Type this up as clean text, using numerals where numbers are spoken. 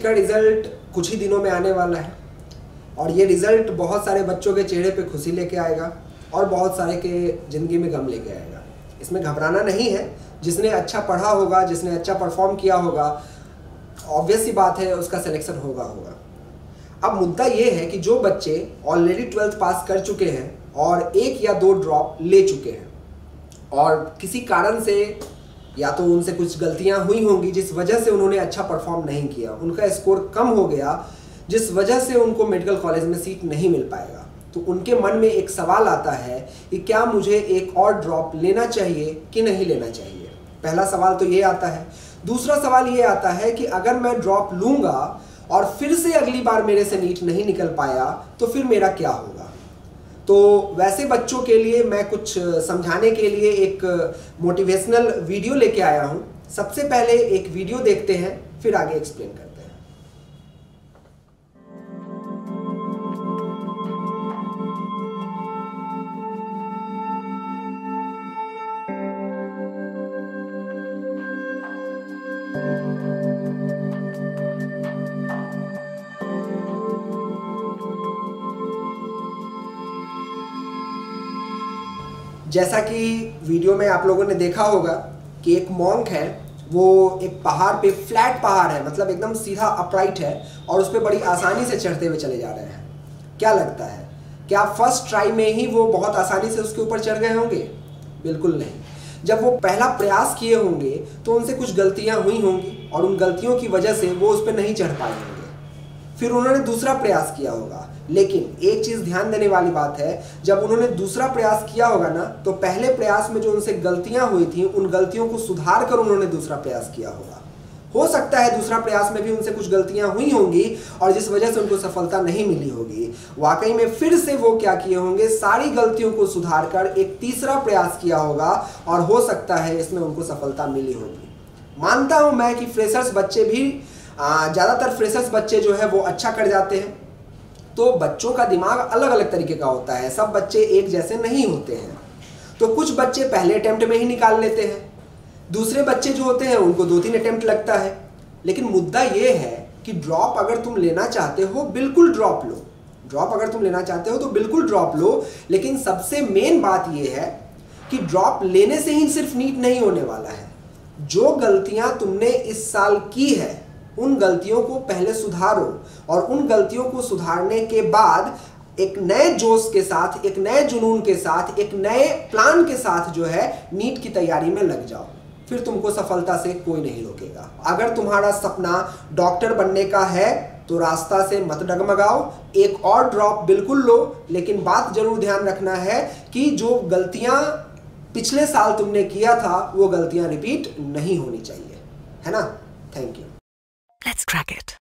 का रिजल्ट कुछ ही दिनों में आने वाला है और ये रिजल्ट बहुत सारे बच्चों के चेहरे पे खुशी लेके आएगा और बहुत सारे के ज़िंदगी में गम लेके आएगा। इसमें घबराना नहीं है। जिसने अच्छा पढ़ा होगा, जिसने अच्छा परफॉर्म किया होगा, ऑब्वियस सी बात है उसका सिलेक्शन होगा। अब मुद्दा ये है कि जो बच्चे ऑलरेडी 12th पास कर चुके हैं और 1 या 2 ड्रॉप ले चुके हैं और किसी कारण से या तो उनसे कुछ गलतियां हुई होंगी जिस वजह से उन्होंने अच्छा परफॉर्म नहीं किया, उनका स्कोर कम हो गया जिस वजह से उनको मेडिकल कॉलेज में सीट नहीं मिल पाएगा, तो उनके मन में एक सवाल आता है कि क्या मुझे एक और ड्रॉप लेना चाहिए कि नहीं लेना चाहिए। पहला सवाल तो ये आता है। दूसरा सवाल ये आता है कि अगर मैं ड्रॉप लूँगा और फिर से अगली बार मेरे से नीट नहीं निकल पाया तो फिर मेरा क्या होगा। तो वैसे बच्चों के लिए मैं कुछ समझाने के लिए एक मोटिवेशनल वीडियो लेके आया हूँ। सबसे पहले एक वीडियो देखते हैं, फिर आगे एक्सप्लेन करते हैं। जैसा कि वीडियो में आप लोगों ने देखा होगा कि एक मॉन्क है, वो एक पहाड़ पे, फ्लैट पहाड़ है, मतलब एकदम सीधा अपराइट है और उस पर बड़ी आसानी से चढ़ते हुए चले जा रहे हैं। क्या लगता है, क्या फर्स्ट ट्राई में ही वो बहुत आसानी से उसके ऊपर चढ़ गए होंगे? बिल्कुल नहीं। जब वो पहला प्रयास किए होंगे तो उनसे कुछ गलतियां हुई होंगी और उन गलतियों की वजह से वो उस पर नहीं चढ़ पाए होंगे। फिर उन्होंने दूसरा प्रयास किया होगा, लेकिन एक चीज़ ध्यान देने वाली बात है, जब उन्होंने दूसरा प्रयास किया होगा ना, तो पहले प्रयास में जो उनसे गलतियां हुई थी उन गलतियों को सुधार कर उन्होंने दूसरा प्रयास किया होगा। हो सकता है दूसरा प्रयास में भी उनसे कुछ गलतियां हुई होंगी और जिस वजह से उनको सफलता नहीं मिली होगी। वाकई में फिर से वो क्या किए होंगे, सारी गलतियों को सुधार कर एक तीसरा प्रयास किया होगा और हो सकता है इसमें उनको सफलता मिली होगी। मानता हूं मैं कि फ्रेशर्स बच्चे भी, ज़्यादातर फ्रेशर्स बच्चे जो है वो अच्छा कर जाते हैं। तो बच्चों का दिमाग अलग अलग तरीके का होता है, सब बच्चे एक जैसे नहीं होते हैं। तो कुछ बच्चे पहले अटेम्प्ट में ही निकाल लेते हैं, दूसरे बच्चे जो होते हैं उनको 2-3 अटेम्प्ट लगता है। लेकिन मुद्दा ये है कि ड्रॉप अगर तुम लेना चाहते हो बिल्कुल ड्रॉप लो, ड्रॉप अगर तुम लेना चाहते हो तो बिल्कुल ड्रॉप लो। लेकिन सबसे मेन बात ये है कि ड्रॉप लेने से ही सिर्फ नीट नहीं होने वाला है। जो गलतियां तुमने इस साल की है उन गलतियों को पहले सुधारो और उन गलतियों को सुधारने के बाद एक नए जोश के साथ, एक नए जुनून के साथ, एक नए प्लान के साथ जो है नीट की तैयारी में लग जाओ। फिर तुमको सफलता से कोई नहीं रोकेगा। अगर तुम्हारा सपना डॉक्टर बनने का है तो रास्ता से मत डगमगाओ, एक और ड्रॉप बिल्कुल लो। लेकिन बात जरूर ध्यान रखना है कि जो गलतियां पिछले साल तुमने किया था वो गलतियां रिपीट नहीं होनी चाहिए, है ना। Thank you. Let's crack it.